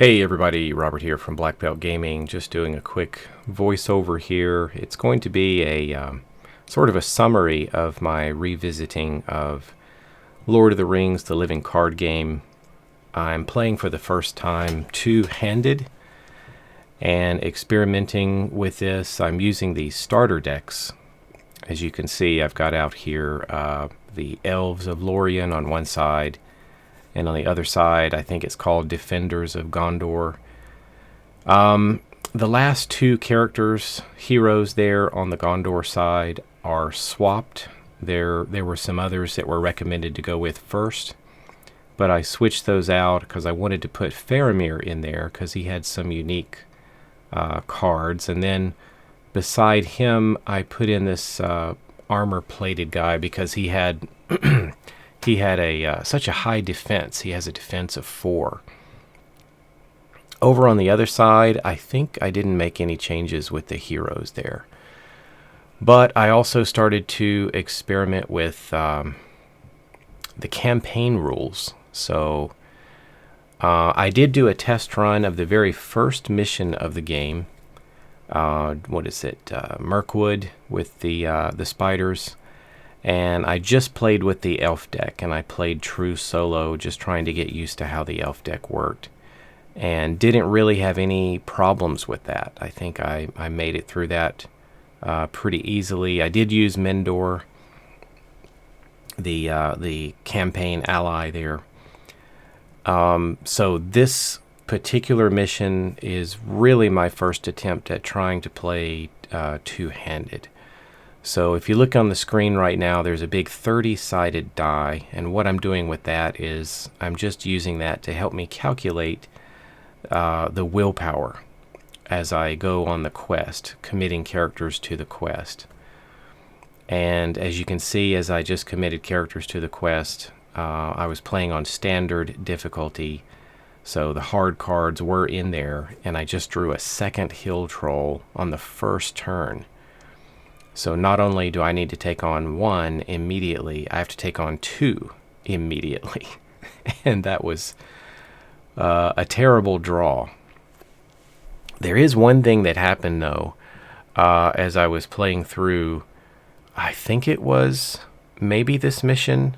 Hey everybody, Robert here from Black Belt Gaming. Just doing a quick voiceover here. It's going to be a sort of a summary of my revisiting of Lord of the Rings, the living card game. I'm playing for the first time two-handed and experimenting with this. I'm using the starter decks. As you can see, I've got out here the Elves of Lorien on one side, and on the other side, I think it's called Defenders of Gondor. The last two characters, heroes there on the Gondor side, are swapped. There were some others that were recommended to go with first, but I switched those out because I wanted to put Faramir in there because he had some unique cards. And then beside him, I put in this armor-plated guy because he had... He had such a high defense. He has a defense of 4. Over on the other side, I think I didn't make any changes with the heroes there. But I also started to experiment with the campaign rules. So I did do a test run of the very first mission of the game. What is it? Mirkwood with the spiders. And I just played with the elf deck, and I played true solo, just trying to get used to how the elf deck worked. And didn't really have any problems with that. I think I made it through that pretty easily. I did use Mendor, the campaign ally there. So this particular mission is really my first attempt at trying to play two-handed. So if you look on the screen right now, there's a big 30-sided die, and what I'm doing with that is I'm just using that to help me calculate the willpower as I go on the quest, committing characters to the quest. And as you can see, as I just committed characters to the quest, I was playing on standard difficulty, so the hard cards were in there, and I just drew a second hill troll on the first turn. So not only do I need to take on 1 immediately, I have to take on 2 immediately. And that was a terrible draw. There is one thing that happened, though, as I was playing through. I think it was maybe this mission.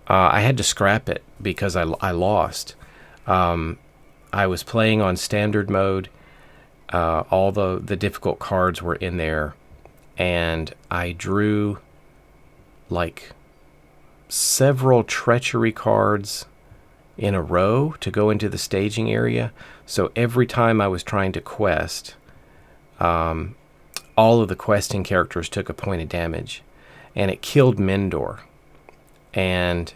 I had to scrap it because I lost. I was playing on standard mode. All the difficult cards were in there. And I drew like several treachery cards in a row to go into the staging area. So every time I was trying to quest, all of the questing characters took a point of damage, and it killed Mendor. And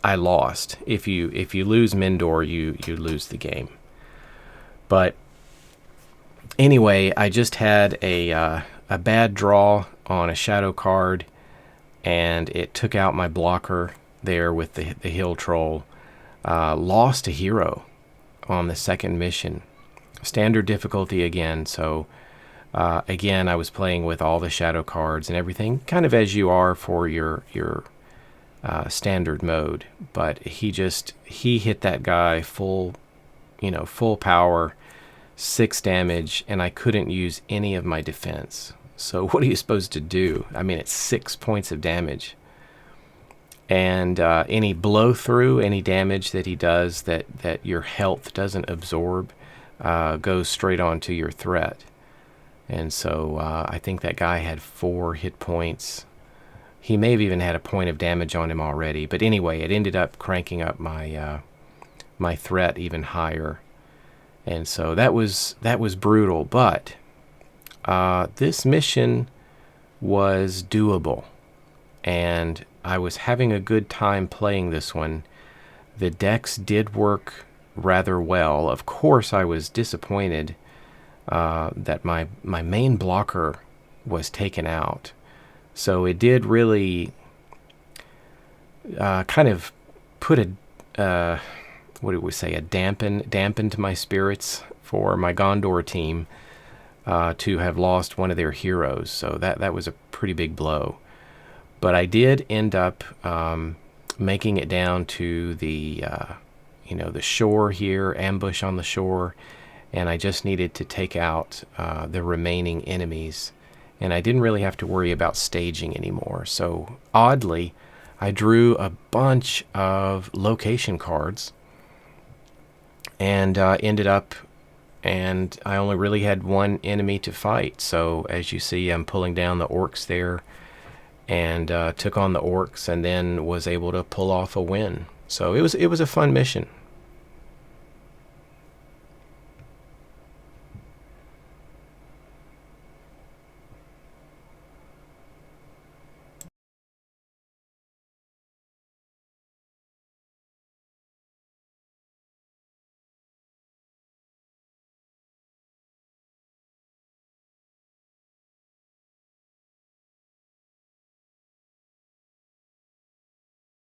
I lost. If you lose Mendor, you lose the game. But anyway, I just had a bad draw on a shadow card, and it took out my blocker there with the hill troll. Lost a hero on the second mission. Standard difficulty again, so again I was playing with all the shadow cards and everything, kind of as you are for your standard mode. But he hit that guy full power, 6 damage, and I couldn't use any of my defense. So what are you supposed to do? I mean, it's 6 points of damage. And any blow through, any damage that he does that your health doesn't absorb, goes straight onto your threat. And so I think that guy had 4 hit points. He may have even had a point of damage on him already. But anyway, it ended up cranking up my my threat even higher. And so that was brutal, but this mission was doable, and I was having a good time playing this one. The decks did work rather well. Of course, I was disappointed that my main blocker was taken out. So it did really kind of put a what do we say, dampened my spirits for my Gondor team to have lost one of their heroes. So that was a pretty big blow. But I did end up making it down to the the shore here, ambush on the shore, and I just needed to take out the remaining enemies, and I didn't really have to worry about staging anymore. So oddly, I drew a bunch of location cards and ended up, and I only really had one enemy to fight. So as you see, I'm pulling down the orcs there, and took on the orcs, and then was able to pull off a win. So it was a fun mission.